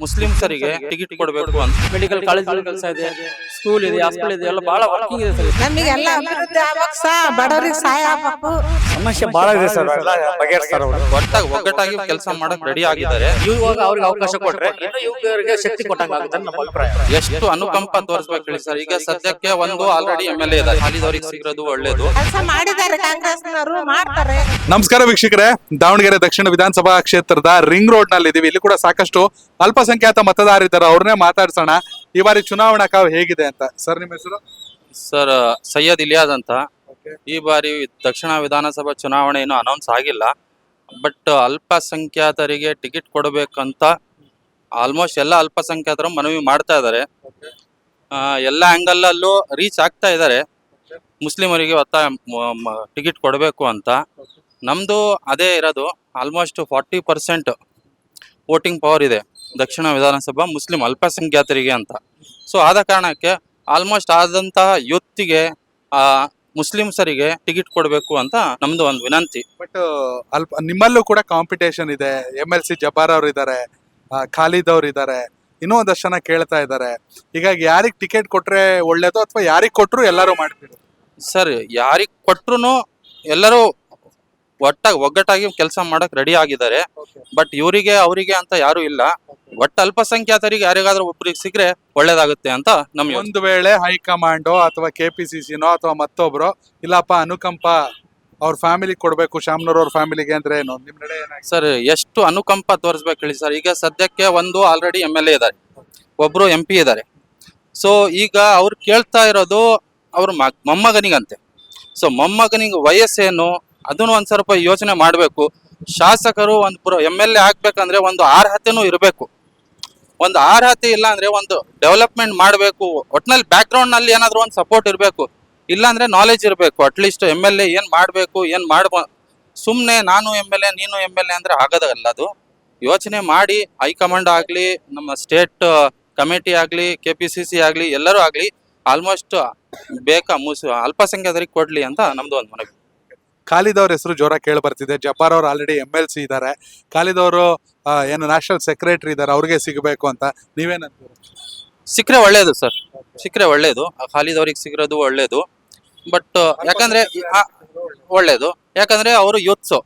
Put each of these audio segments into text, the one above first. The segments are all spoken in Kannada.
ಮುಸ್ಲಿಮ್ಸರಿಗೆ ಟಿಕೆಟ್ ಕೊಡಬೇಕು ಅಂತ ಮೆಡಿಕಲ್ ಕಾಲೇಜ್ ಕೆಲಸ ಇದೆ, ಸ್ಕೂಲ್ ಇದೆ, ಹಾಸ್ಪಿಟಲ್ ಇದೆ, ಎಲ್ಲ ಬಹಳ ವರ್ಕಿಂಗ್ ಇದೆ ಸರ್. ನಮಗೆಲ್ಲ ಅಭಿವೃದ್ಧಿ ಆಗ್ಬೇಕು ಸಾ, ಬಡವರಿಗೆ ಸಹಾಯ ಆಗ್ಬೇಕು. ಸಮಸ್ಯೆ ಬಹಳ ಇದೆ ಸರ್, ಎಲ್ಲ ಬಗೆಹರಿಸ್ತಾರ ಅವರು. ಒಗ್ಗಟ್ಟಾಗಿ ಕೆಲಸ ಮಾಡಕ್ ರೆಡಿ ಆಗಿದ್ದಾರೆ. ಇವಾಗ ಅವ್ರಿಗೆ ಅವಕಾಶ ಕೊಟ್ರೆ ಇನ್ನು ಯುವಕರಿಗೆ ಶಕ್ತಿ ಕೊಟ್ಟಂಗಾಗುತ್ತೆ ನಮ್ಮ ಅಭಿಪ್ರಾಯ. ಎಷ್ಟು ಅನುಕಂಪ ತೋರಿಸ್ಬೇಕು ಹೇಳಿ ಸರ್. ಈಗ ಸದ್ಯಕ್ಕೆ ಒಂದು ಆಲ್ರೆಡಿ MLA ಇದ್ದಾರೆ, ಖಾಲಿದವ್ರಿಗೆ ಸಿಗೋದು ಒಳ್ಳೇದು. ಕೆಲಸ ಮಾಡಿದ್ದಾರೆ ಕಾಂಗ್ರೆಸ್ನವರು, ಮಾಡ್ತಾರೆ. ನಮಸ್ಕಾರ ವೀಕ್ಷಕರೇ, ದಾವಣಗೆರೆ ದಕ್ಷಿಣ ವಿಧಾನಸಭಾ ಕ್ಷೇತ್ರದ ರಿಂಗ್ ರೋಡ್ ನಲ್ಲಿ ಇದೀವಿ. ಇಲ್ಲಿ ಕೂಡ ಸಾಕಷ್ಟು ಅಲ್ಪಸಂಖ್ಯಾತ ಮತದಾರಿದ್ದಾರೆ, ಅವ್ರನ್ನೇ ಮಾತಾಡ್ಸೋಣ. ಈ ಬಾರಿ ಚುನಾವಣಾ ಕಾವು ಹೇಗಿದೆ ಅಂತ. ಸರ್, ನಿಮ್ಮ ಹೆಸರು? ಸರ್, ಸೈಯದ್ ಇಲಿಯಾಸ್ ಅಂತ. ಈ ಬಾರಿ ದಕ್ಷಿಣ ವಿಧಾನಸಭಾ ಚುನಾವಣೆ ಏನು ಅನೌನ್ಸ್ ಆಗಿಲ್ಲ, ಬಟ್ ಅಲ್ಪಸಂಖ್ಯಾತರಿಗೆ ಟಿಕೆಟ್ ಕೊಡಬೇಕಂತ ಆಲ್ಮೋಸ್ಟ್ ಎಲ್ಲ ಅಲ್ಪಸಂಖ್ಯಾತರು ಮನವಿ ಮಾಡ್ತಾ ಇದ್ದಾರೆ. ಎಲ್ಲ ಆಂಗಲ್ ಅಲ್ಲೂ ರೀಚ್ ಆಗ್ತಾ ಇದ್ದಾರೆ. ಮುಸ್ಲಿಮರಿಗೆ ಒತ್ತಾಯ ಟಿಕೆಟ್ ಕೊಡಬೇಕು ಅಂತ. ನಮ್ದು ಅದೇ ಇರೋದು. ಆಲ್ಮೋಸ್ಟ್ 40% ವೋಟಿಂಗ್ ಪವರ್ ಇದೆ ದಕ್ಷಿಣ ವಿಧಾನಸಭಾ ಮುಸ್ಲಿಂ ಅಲ್ಪಸಂಖ್ಯಾತರಿಗೆ ಅಂತ. ಸೊ ಆದ ಕಾರಣಕ್ಕೆ ಆಲ್ಮೋಸ್ಟ್ ಆದಂತಹ ಯೂತ್ಗೆ ಮುಸ್ಲಿಮ್ಸರಿಗೆ ಟಿಕೆಟ್ ಕೊಡಬೇಕು ಅಂತ ನಮ್ದು ಒಂದು ವಿನಂತಿ. ಬಟ್ ನಿಮ್ಮಲ್ಲೂ ಕೂಡ ಕಾಂಪಿಟೇಷನ್ ಇದೆ. MLC ಜಬ್ಬಾರ್ ಅವ್ರು ಇದ್ದಾರೆ, ಖಾಲಿದ್ ಅವ್ರು ಇದ್ದಾರೆ, ಇನ್ನೂ ಒಂದಷ್ಟು ಜನ ಕೇಳ್ತಾ ಇದ್ದಾರೆ. ಹೀಗಾಗಿ ಯಾರಿಗೆ ಟಿಕೆಟ್ ಕೊಟ್ರೆ ಒಳ್ಳೇದು, ಅಥವಾ ಯಾರಿಗೆ ಕೊಟ್ರು ಎಲ್ಲರೂ ಮಾಡ್ತೀವಿ? ಸರ್, ಯಾರಿಗೆ ಕೊಟ್ರು ಎಲ್ಲರೂ ಒಗ್ಗಟ್ಟಾಗಿ ಕೆಲಸ ಮಾಡಕ್ ರೆಡಿ ಆಗಿದ್ದಾರೆ. ಬಟ್ ಇವರಿಗೆ ಅವರಿಗೆ ಅಂತ ಯಾರು ಇಲ್ಲ. ಒಟ್ಟು ಅಲ್ಪಸಂಖ್ಯಾತರಿಗೆ ಯಾರಿಗಾದ್ರೂ ಒಬ್ರಿಗೆ ಸಿಕ್ಕರೆ ಒಳ್ಳೇದಾಗುತ್ತೆ ಅಂತ ನಮ್ಗೆ. ಒಂದು ವೇಳೆ ಹೈಕಮಾಂಡೋ ಅಥವಾ KPCCನೋ ಅಥವಾ ಮತ್ತೊಬ್ರು ಇಲ್ಲಪ್ಪ ಅನುಕಂಪ ಅವ್ರ ಫ್ಯಾಮಿಲಿ ಕೊಡ್ಬೇಕು, ಶಾಮ್ನೂರ್ ಅವ್ರ ಫ್ಯಾಮಿಲಿಗೆ ಅಂದ್ರೆ ಏನು ನಿಮ್ ನಡೆ ಏನಾಗಿದೆ? ಸರ್, ಎಷ್ಟು ಅನುಕಂಪ ತೋರಿಸ್ಬೇಕು ಹೇಳಿ ಸರ್. ಈಗ ಸದ್ಯಕ್ಕೆ ಒಂದು ಆಲ್ರೆಡಿ MLA ಇದ್ದಾರೆ, ಒಬ್ರು MP ಇದ್ದಾರೆ. ಸೊ ಈಗ ಅವ್ರು ಕೇಳ್ತಾ ಇರೋದು ಅವ್ರ ಮೊಮ್ಮಗನಿಗಂತೆ. ಸೊ ಮೊಮ್ಮಗನಿಗೆ ವಯಸ್ಸೇನು ಅದನ್ನು ಒಂದ್ ಸ್ವಲ್ಪ ಯೋಚನೆ ಮಾಡಬೇಕು. ಶಾಸಕರು ಒಂದು MLA ಆಗ್ಬೇಕಂದ್ರೆ ಒಂದು ಅರ್ಹತೆನೂ ಇರಬೇಕು. ಒಂದು ಅರ್ಹತೆ ಇಲ್ಲ ಅಂದ್ರೆ ಒಂದು ಡೆವಲಪ್ಮೆಂಟ್ ಮಾಡಬೇಕು. ಒಟ್ನಲ್ಲಿ ಬ್ಯಾಕ್ ಗ್ರೌಂಡ್ ನಲ್ಲಿ ಏನಾದ್ರು ಒಂದು ಸಪೋರ್ಟ್ ಇರಬೇಕು. ಇಲ್ಲಾಂದ್ರೆ ನಾಲೆಜ್ ಇರಬೇಕು. ಅಟ್ಲೀಸ್ಟ್ MLA ಏನ್ ಮಾಡ್ಬೇಕು, ಏನ್ ಸುಮ್ನೆ ನಾನು MLA ನೀನು MLA ಅಂದ್ರೆ ಆಗೋದಲ್ಲ. ಅದು ಯೋಚನೆ ಮಾಡಿ ಹೈಕಮಾಂಡ್ ಆಗ್ಲಿ, ನಮ್ಮ ಸ್ಟೇಟ್ ಕಮಿಟಿ ಆಗ್ಲಿ, KPCC ಆಗ್ಲಿ, ಎಲ್ಲರೂ ಆಗ್ಲಿ ಆಲ್ಮೋಸ್ಟ್ ಅಲ್ಪಸಂಖ್ಯಾತರಿಗೆ ಕೊಡ್ಲಿ ಅಂತ ನಮ್ದು ಒಂದು ಮನವಿ. ಖಾಲಿದ್ ಅವ್ರ ಹೆಸರು ಜೋರ ಕೇಳಿ ಬರ್ತಿದೆ. ಜಬ್ಬಾರ್ ಅವ್ರು ಆಲ್ರೆಡಿ MLC ಇದ್ದಾರೆ. ಖಾಲಿದ್ ಅವರು ಏನು ನ್ಯಾಷನಲ್ ಸೆಕ್ರೆಟರಿ ಇದ್ದಾರೆ, ಅವ್ರಿಗೆ ಸಿಗಬೇಕು ಅಂತ ನೀವೇನಂತೀರ? ಸಿಕ್ಕರೆ ಒಳ್ಳೇದು ಸರ್, ಸಿಕ್ಕರೆ ಒಳ್ಳೇದು. ಖಾಲಿದ್ ಅವ್ರಿಗೆ ಸಿಗಿರೋದು ಒಳ್ಳೇದು. ಬಟ್ ಯಾಕಂದ್ರೆ ಒಳ್ಳೇದು, ಯಾಕಂದ್ರೆ ಅವರು ಯೂತ್ಸು,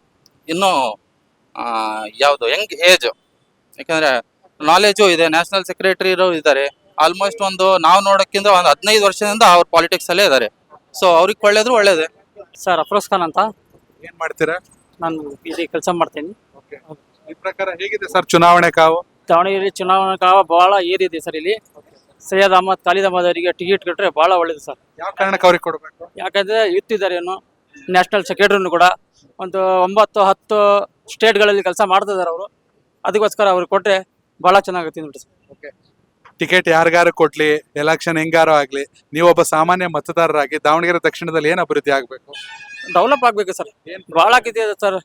ಇನ್ನು ಯಾವುದು ಯಂಗ್ ಏಜ್. ಯಾಕಂದ್ರೆ ನಾಲೆಜು ಇದೆ. ನ್ಯಾಷನಲ್ ಸೆಕ್ರೆಟರಿ ಇದ್ದಾರೆ. ಆಲ್ಮೋಸ್ಟ್ ಒಂದು ನಾವು ನೋಡೋಕ್ಕಿಂತ ಒಂದು 15 ವರ್ಷದಿಂದ ಅವ್ರ ಪಾಲಿಟಿಕ್ಸ್ ಅಲ್ಲೇ ಇದ್ದಾರೆ. ಸೊ ಅವ್ರಿಗೆ ಒಳ್ಳೇದ್ರು ಒಳ್ಳೇದೇ. ಸರ್, ಅಫ್ರೋಸ್ ಖಾನ್ ಅಂತ. ಏನ್ ಮಾಡ್ತೀರಾ? ನಾನು ಇಲ್ಲಿ ಕೆಲಸ ಮಾಡ್ತೀನಿ. ಈ ಪ್ರಕಾರ ಹೇಗಿದೆ ಸರ್ ಚುನಾವಣೆ ಕಾವು? ದಾವಣಗೆರೆ ಚುನಾವಣಾ ಕಾವ ಬಹಳ ಏರಿದೆ ಸರ್. ಇಲ್ಲಿ ಸೈಯದ್ ಅಹಮದ್, ಖಾಲಿದ್ ಅಹಮದ್ ಅವರಿಗೆ ಟಿಕೆಟ್ ಕೊಟ್ಟರೆ ಬಹಳ ಒಳ್ಳೇದು ಸರ್. ಯಾವ ಕಾರಣಕ್ಕೆ ಅವ್ರಿಗೆ ಕೊಡಬೇಕು? ಯಾಕಂದ್ರೆ ಯೂತ್ ಇದ್ದಾರೆ, ಏನು ನ್ಯಾಷನಲ್ ಸೆಕ್ರೆಟರಿನು ಕೂಡ ಒಂದು 9-10 ಸ್ಟೇಟ್ಗಳಲ್ಲಿ ಕೆಲಸ ಮಾಡ್ತಾ ಇದ್ದಾರೆ ಅವರು. ಅದಕ್ಕೋಸ್ಕರ ಅವ್ರಿಗೆ ಕೊಟ್ಟರೆ ಬಹಳ ಚೆನ್ನಾಗುತ್ತೆ ನೋಡಿ ಸರ್. ಟಿಕೆಟ್ ಯಾರಿಗಾರು ಕೊಡ್ಲಿ, ಎಲೆಕ್ಷನ್ ಹೆಂಗಾರು ಆಗ್ಲಿ, ನೀವೊಬ್ಬ ಸಾಮಾನ್ಯ ಮತದಾರರಾಗಿ ದಾವಣಗೆರೆ ದಕ್ಷಿಣದಲ್ಲಿ ಏನ್ ಅಭಿವೃದ್ಧಿ ಆಗ್ಬೇಕು? ಡೆವಲಪ್ ಆಗ್ಬೇಕು ಸರ್. ಬಹಳ ಇದೆ ಸರ್.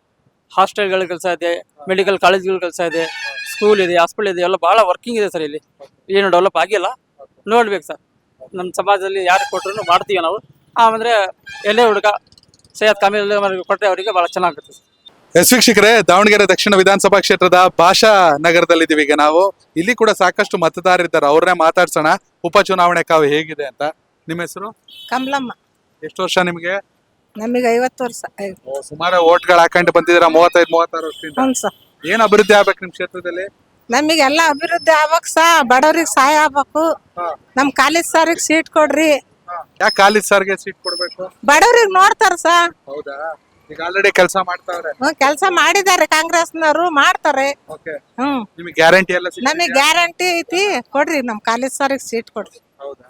ಹಾಸ್ಟೆಲ್ಗಳ ಕೆಲಸ ಇದೆ, ಮೆಡಿಕಲ್ ಕಾಲೇಜ್ಗಳ ಕೆಲಸ ಇದೆ, ಸ್ಕೂಲ್ ಇದೆ, ಹಾಸ್ಪಿಟಲ್ ಇದೆ, ಎಲ್ಲ ಬಹಳ ವರ್ಕಿಂಗ್ ಇದೆ ಸರ್. ಇಲ್ಲಿ ಏನು ಡೆವಲಪ್ ಆಗಿಲ್ಲ, ನೋಡ್ಬೇಕು ಸರ್. ನಮ್ಮ ಸಮಾಜದಲ್ಲಿ ಯಾರು ಕೊಟ್ಟರು ಮಾಡ್ತೀವಿ ನಾವು. ಆಮೇಲೆ ಎಲ್ಲೇ ಹುಡುಗ ಸೈಯದ್ ಕಾಮಿಲ್ ಕೊಟ್ಟರೆ ಅವರಿಗೆ ಬಹಳ ಚೆನ್ನಾಗುತ್ತೆ ಸರ್. ವೀಕ್ಷಕರೇ, ದಾವಣಗೆರೆ ದಕ್ಷಿಣ ವಿಧಾನಸಭಾ ಕ್ಷೇತ್ರದ ಭಾಷಾ ನಗರದಲ್ಲಿದ್ದೀವಿ ಈಗ ನಾವು. ಇಲ್ಲಿ ಕೂಡ ಸಾಕಷ್ಟು ಮತದಾರರಿದ್ದಾರೆ, ಅವ್ರನ್ನೇ ಮಾತಾಡ್ಸೋಣ. ಉಪಚುನಾವಣೆ ಕಾವು ಹೇಗಿದೆ ಅಂತ. ನಿಮ್ಮ ಹೆಸರು? ಕಮಲಮ್ಮ. ಎಷ್ಟು ವರ್ಷ ನಿಮ್ಗೆ? ನಮಗೆ 50 ವರ್ಷ. ಸುಮಾರು ಓಟ್ಗಳು ಹಾಕೊಂಡು ಬಂದಿದ್ದೀರಾ, 35-36 ವರ್ಷದಿಂದ. ಹ್ಞೂ ಸರ್. ಏನ್ ಅಭಿವೃದ್ಧಿ ಆಗ್ಬೇಕು ನಿಮ್ ಕ್ಷೇತ್ರದಲ್ಲಿ? ನಮಗೆಲ್ಲ ಅಭಿವೃದ್ಧಿ ಆಗ್ಬೇಕು ಸಾ, ಬಡವರಿಗೆ ಸಹಾಯ ಆಗ್ಬೇಕು. ನಮ್ ಕಾಲೇಜ್ ಸಾರಿಗೆ ಸೀಟ್ ಕೊಡ್ರಿ. ಯಾಕೆ ಖಾಲಿದ್ ಸರ್ಗೆ ಸೀಟ್ ಕೊಡ್ಬೇಕು? ಬಡವರಿಗೆ ನೋಡ್ತಾರ ಸಾ. ಹೌದಾ? ಈಗ ಆಲ್ರೆಡಿ ಕೆಲಸ ಮಾಡ್ತಾವ್ರೆ. ಕೆಲಸ ಮಾಡಿದ್ದಾರೆ ಕಾಂಗ್ರೆಸ್ನವರು, ಮಾಡ್ತಾರೆ. ಹ್ಮ್, ನಿಮಗೆ ಗ್ಯಾರಂಟಿ ಎಲ್ಲ ನಮಗೆ ಗ್ಯಾರಂಟಿ ಐತಿ. ಕೊಡ್ರಿ, ನಮ್ ಕಾಲೇಜ್ ಸಾರಿಗೆ ಸೀಟ್ ಕೊಡ್ರಿ. ಹೌದಾ?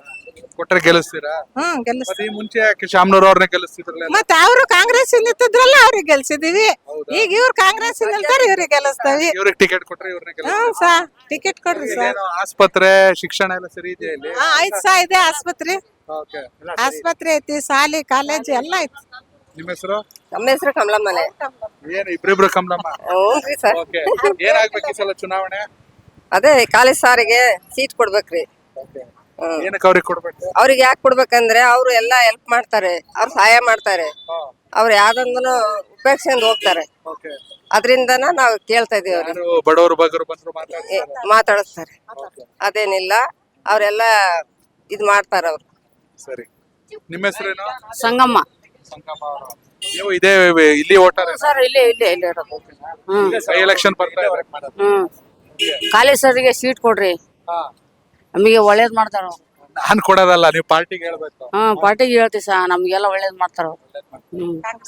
ಕೊಟ್ರೆ ಗೆಲ್ಲಿಸ್ತೀರಾ? ಗೆಲ್ಲಿಸ್ತೀವಿ. ಈ ಮುಂಚೆ ಯಾಕೆ ಶಾಮ್ನೂರ್ ಅವ್ರನ್ನ ಗೆಲ್ಲಿಸ್ತಿದ್ರಲ್ಲ? ಮತ್ತೆ ಅವರು ಕಾಂಗ್ರೆಸ್ ನಿಂತಿದ್ರಲ್ಲ, ಅವ್ರಿಗೆ ಗೆಲ್ಸಿದೀವಿ. ಈಗ ಇವ್ರು ಕಾಂಗ್ರೆಸ್ ನಿಲ್ತಾರೆ, ಇವ್ರಿಗೆ ಗೆಲ್ಲಿಸ್ತಾವಿ. ಇವ್ರಿಗೆ ಟಿಕೆಟ್ ಕೊಟ್ರೆ ಇವ್ರನ್ನ ಸಾ, ಟಿಕೆಟ್ ಕೊಡ್ರಿ ಸರ್. ಆಸ್ಪತ್ರೆ, ಶಿಕ್ಷಣ ಎಲ್ಲ ಸರಿ ಇದೆ ಇಲ್ಲಿ? ಐತ್ ಸಾ ಇದೆ ಆಸ್ಪತ್ರೆ. ಆಸ್ಪತ್ರೆ ಐತಿ, ಶಾಲಿ, ಕಾಲೇಜ್ ಎಲ್ಲ ಐತಿ. ನಿಮ್ಮ ಹೆಸರು? ನಮ್ಮ ಹೆಸರು ಕಮಲಮ್ಮನೆ. ಏನ್ ಇಬ್ರಿಬ್ರು ಕಮಲಮ್ಮ? ಹ್ಞೂನ್ರಿ ಸರ್. ಏನಾಗ್ಬೇಕು ಈ ಸಲ ಚುನಾವಣೆ? ಅದೇ ಕಾಲೇಜ್ ಸಾರಿಗೆ ಸೀಟ್ ಕೊಡ್ಬೇಕ್ರಿ. ಏನಕ್ಕೆ ಅವ್ರಿಗೆ ಕೊಡ್ಬೇಕು? ಅವ್ರಿಗೆ ಯಾಕೆ ಕೊಡ್ಬೇಕಂದ್ರೆ ಅವ್ರು ಎಲ್ಲಾ ಹೆಲ್ಪ್ ಮಾಡ್ತಾರೆ, ಅವ್ರು ಸಹಾಯ ಮಾಡ್ತಾರೆ. ಅವ್ರು ಯಾವ್ದೊಂದನು ಉಪೇಕ್ಷೆಯಿಂದ ಹೋಗ್ತಾರೆ. ಅದರಿಂದನ ನಾವು ಕೇಳ್ತಾ ಇದೀವಿ ಅವ್ರಿಗೆ. ಯಾರು ಬಡವರು ಬಗ್ಗರು ಬಂದ್ರು ಮಾತಾಡಿಸ್ತಾರೆ, ಅದೇನಿಲ್ಲ, ಅವರೆಲ್ಲ ಇದ್ ಮಾಡ್ತಾರ ಅವ್ರು. ಸರಿ. ನಿಮ್ಮ ಹೆಸರೇನು? ಸಂಗಮ್ಮ ಸಂಗಮ್ಮ ಅವರು. ನೀವು ಇದೇ ಇಲ್ಲಿ ಓಟರ್ ಸರ್, ಇಲ್ಲೇ ಇರೋದು. ಬೈ ಎಲೆಕ್ಷನ್ ಬರ್ತಾ ಇದೆ. ಕಾಲೇಜ್ ಸರ್ಗೆ ಸೀಟ್ ಕೊಡ್ರಿ, ನಮಗೆ ಒಳ್ಳೇದ್ ಮಾಡ್ತಾರ. ನಾನ್ ಕೊಡೋದಲ್ಲ, ನೀವು ಪಾರ್ಟಿಗೆ ಹೇಳ್ಬೇಕು. ಪಾರ್ಟಿಗೆ ಹೇಳ್ತೀವಿ ಸರ್, ನಮ್ಗೆಲ್ಲ ಒಳ್ಳೇದ್ ಮಾಡ್ತಾರ.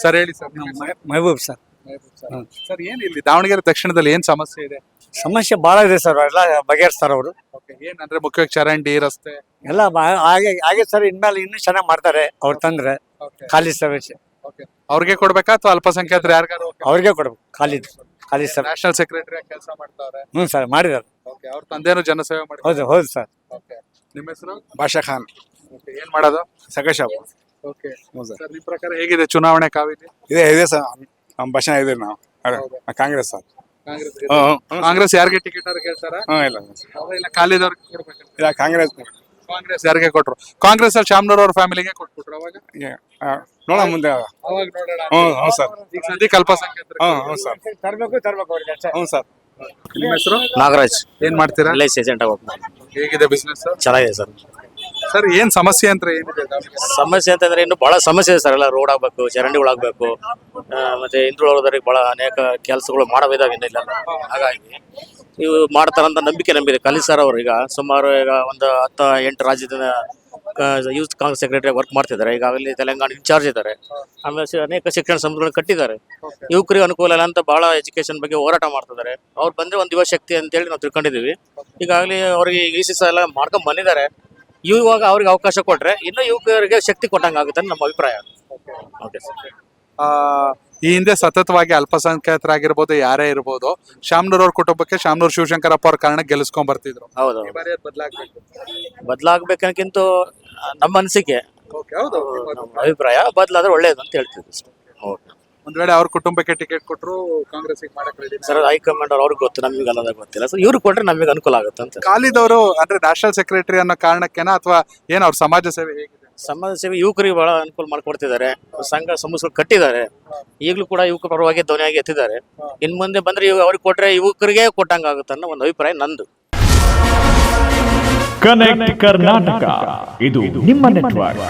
ಸರ್ ಹೇಳಿ ಸರ್. ಮೆಹಬೂಬ್ ಸರ್. ಸರ್ ಏನ್ ಇಲ್ಲಿ ದಾವಣಗೆರೆ ದಕ್ಷಿಣದಲ್ಲಿ ಏನ್ ಸಮಸ್ಯೆ ಇದೆ? ಸಮಸ್ಯೆ ಬಹಳ ಇದೆ ಸರ್, ಎಲ್ಲ ಬಗೆಹರಿಸ್ತಾರ ಅವರು. ಏನ್ ಅಂದ್ರೆ ಮುಖ್ಯವಾಗಿ ಚರಂಡಿ ರಸ್ತೆ ಎಲ್ಲ ಹಾಗೆ ಸರ್, ಇನ್ಮೇಲೆ ಇನ್ನೂ ಚೆನ್ನಾಗಿ ಮಾಡ್ತಾರೆ ಅವ್ರು ತಂದ್ರೆ. ಖಾಲಿ ಸರ್ವಿಸ್ ಅವ್ರಿಗೆ ಕೊಡ್ಬೇಕಾ ಅಥವಾ ಅಲ್ಪಸಂಖ್ಯಾತರು ಯಾರಿಗಾರು? ಅವ್ರಿಗೆ ಕೊಡ್ಬೇಕು. ಖಾಲಿ ಸರ್. ನ್ಯಾಷನಲ್ ಸೆಕ್ರೆಟರಿ ಕೆಲಸ ಮಾಡ್ತಾವ್ರೆ. ಸರ್, ಮಾಡಿದಾರೆ. ಅವ್ರ ತಂದೆನೂ ಜನಸೇವೆ ಮಾಡಿ. ಹೌದು ಸರ್. ನಿಮ್ಮ ಹೆಸರು? ಬಾಷಾ ಖಾನ್. ಏನ್ ಮಾಡೋದು? ಸಕಶಾಪ್. ಸರ್ ನಿಮ್ ಪ್ರಕಾರ ಹೇಗಿದೆ ಚುನಾವಣೆ ಕಾವಿದೆ? ಇದೆ ಸರ್, ನಮ್ಮ ಭಾಷಣ ಇದೆ. ನಾವು ಕಾಂಗ್ರೆಸ್ ಸರ್. ಕಾಂಗ್ರೆಸ್ ಯಾರಿಗೆ ಟಿಕೆಟ್ ಅವ್ರು ಕೇಳ್ತಾರ? ಇಲ್ಲ ಖಾಲಿದವ್ರಿಗೆ ಕೊಡ್ಬೇಕು. ಇಲ್ಲ, ಕಾಂಗ್ರೆಸ್ ಯಾರಿಗೆ ಕೊಟ್ರು? ಕಾಂಗ್ರೆಸ್ ಅಲ್ಲಿ ಶಾಮ್ನೂರ್ ಅವ್ರ ಫ್ಯಾಮಿಲಿಗೆ ಕೊಟ್ಬಿಟ್ರು. ಅವಾಗ ನೋಡ ಮುಂದೆ. ಅವಾಗ ನೋಡೋಣ. ಹ್ಞೂ ಸರ್. ಈಗ ಸದ್ಯಕ್ಕೆ ಅಲ್ಪಸಂಖ್ಯಾತರು. ಸರ್, ತರ್ಬೇಕು ಅವ್ರಿಗೆ. ಸರ್. ನಿಮ್ಮ ಹೆಸರು? ನಾಗರಾಜ್, ಏನ್ ಮಾಡ್ತೀರಾ? LIC ಏಜೆಂಟ್ ಆಗಿ ಹೇಗಿದೆ ಬಿಸ್ನೆಸ್? ಚೆನ್ನಾಗಿದೆ ಸರ್. ಸರ್ ಏನ್ ಸಮಸ್ಯೆ ಅಂತ ಏನಿದೆ ದಾವಣಗೆರೆ? ಸಮಸ್ಯೆ ಅಂತಂದ್ರೆ ಇನ್ನು ಬಹಳ ಸಮಸ್ಯೆ ಇದೆ ಸರ್. ಎಲ್ಲ ರೋಡ್ ಆಗ್ಬೇಕು, ಚರಂಡಿಗಳಾಗಬೇಕು, ಮತ್ತೆ ಹಿಂದುಳಿದವರಿಗೆ ಬಹಳ ಅನೇಕ ಕೆಲಸಗಳು ಮಾಡವಿದಾವೆ ಇನ್ನಿಲ್ಲ. ಹಾಗಾಗಿ ಇವು ಮಾಡ್ತಾರಂತ ನಂಬಿಕೆ ನಂಬಿದೆ. ಕಲಿ ಸರ್ ಅವರು ಈಗ ಸುಮಾರು ಈಗ ಒಂದು 10-8 ರಾಜ್ಯದ ಯೂತ್ ಕಾಂಗ್ರೆಸ್ ಸೆಕ್ರೆಟರಿ ವರ್ಕ್ ಮಾಡ್ತಿದ್ದಾರೆ. ಈಗಾಗಲೇ ತೆಲಂಗಾಣ ಇನ್ಚಾರ್ಜ್ ಇದ್ದಾರೆ. ಆಮೇಲೆ ಅನೇಕ ಶಿಕ್ಷಣ ಸಂಸ್ಥೆಗಳನ್ನು ಕಟ್ಟಿದ್ದಾರೆ. ಯುವಕರಿಗೆ ಅನುಕೂಲ ಇಲ್ಲ ಅಂತ ಬಹಳ ಎಜುಕೇಶನ್ ಬಗ್ಗೆ ಹೋರಾಟ ಮಾಡ್ತಿದ್ದಾರೆ. ಅವ್ರು ಬಂದ್ರೆ ಒಂದು ಯುವ ಶಕ್ತಿ ಅಂತೇಳಿ ನಾವು ತಿಳ್ಕೊಂಡಿದ್ದೀವಿ. ಈಗಾಗಲೇ ಅವ್ರಿಗೆ ECC ಎಲ್ಲ ಮಾಡ್ಕೊಂಡ್ ಬಂದಿದ್ದಾರೆ. ಇವಾಗ ಅವ್ರಿಗೆ ಅವಕಾಶ ಕೊಟ್ರೆ ಇನ್ನೂ ಯುವಕರಿಗೆ ಶಕ್ತಿ ಕೊಟ್ಟಂಗೆ ಆಗುತ್ತೆ ಅಂತ ನಮ್ಮ ಅಭಿಪ್ರಾಯ. Okay sir. ಈ ಹಿಂದೆ ಸತತವಾಗಿ ಅಲ್ಪಸಂಖ್ಯಾತರಾಗಿರ್ಬೋದು, ಯಾರೇ ಇರ್ಬೋದು, ಶಾಮ್ನೂರ್ ಅವ್ರ ಕುಟುಂಬಕ್ಕೆ ಶಾಮ್ನೂರ್ ಶಿವಶಂಕರಪ್ಪ ಅವ್ರ ಕಾರಣ ಗೆಲ್ಲಿಸ್ಕೊಂಡ್ ಬರ್ತಿದ್ರು. ಹೌದು, ಈ ಬಾರಿ ಅದ್ ಬದಲಾಗ್ಬೇಕು. ಬದಲಾಗಬೇಕನ್ನಕ್ಕಿಂತ ನಮ್ಮ ಅನಿಸಿಕೆ, ನಮ್ಮ ಅಭಿಪ್ರಾಯ ಬದಲಾದ್ರೆ ಒಳ್ಳೇದು ಅಂತ ಹೇಳ್ತಿದ್ವಿ ಅಷ್ಟೇ. ಓಕೆ. ಒಂದ್ ವೇಳೆ ಅವ್ರ ಕುಟುಂಬಕ್ಕೆ ಟಿಕೆಟ್ ಕೊಟ್ರು ಕಾಂಗ್ರೆಸ್ ಮಾಡಕ್ ರೆಡಿ ಸರ್, ಹೈಕಮಾಂಡ್ ಅವ್ರಿಗೆ ಗೊತ್ತು, ನಮಗೆ ಅಲ್ಲದ ಗೊತ್ತಿಲ್ಲ. ಸೊ ಇವ್ರು ಕೊಟ್ರೆ ನಮಗೆ ಅನುಕೂಲ ಆಗುತ್ತೆ ಅಂತ. ಖಾಲಿದವರು ಅಂದ್ರೆ ನ್ಯಾಷನಲ್ ಸೆಕ್ರೆಟರಿ ಅನ್ನೋ ಕಾರಣಕ್ಕೆನಾ ಅಥವಾ ಏನ್ ಅವ್ರ ಸಮಾಜ ಸೇವೆ ಹೇಗಿದೆ? ಸಮಾಜ ಸೇವೆ ಯುವಕರಿಗೆ ಬಹಳ ಅನುಕೂಲ ಮಾಡ್ಕೊಡ್ತಿದ್ದಾರೆ. ಸಂಘ ಸಂಸ್ಥೆಗಳು ಕಟ್ಟಿದ್ದಾರೆ. ಈಗಲೂ ಕೂಡ ಯುವಕರ ಪರವಾಗಿ ಧ್ವನಿಯಾಗಿ ಎತ್ತಿದ್ದಾರೆ. ಇನ್ ಮುಂದೆ ಬಂದ್ರೆ ಅವ್ರಿಗೆ ಕೊಟ್ರೆ ಯುವಕರಿಗೆ ಕೊಟ್ಟಂಗ ಆಗುತ್ತೆ ಅನ್ನೋ ಒಂದು ಅಭಿಪ್ರಾಯ ನಂದು. ಕನೆಕ್ಟ್ ಕರ್ನಾಟಕ, ಇದು ನಿಮ್ಮ ನೆಟ್ವರ್ಕ್.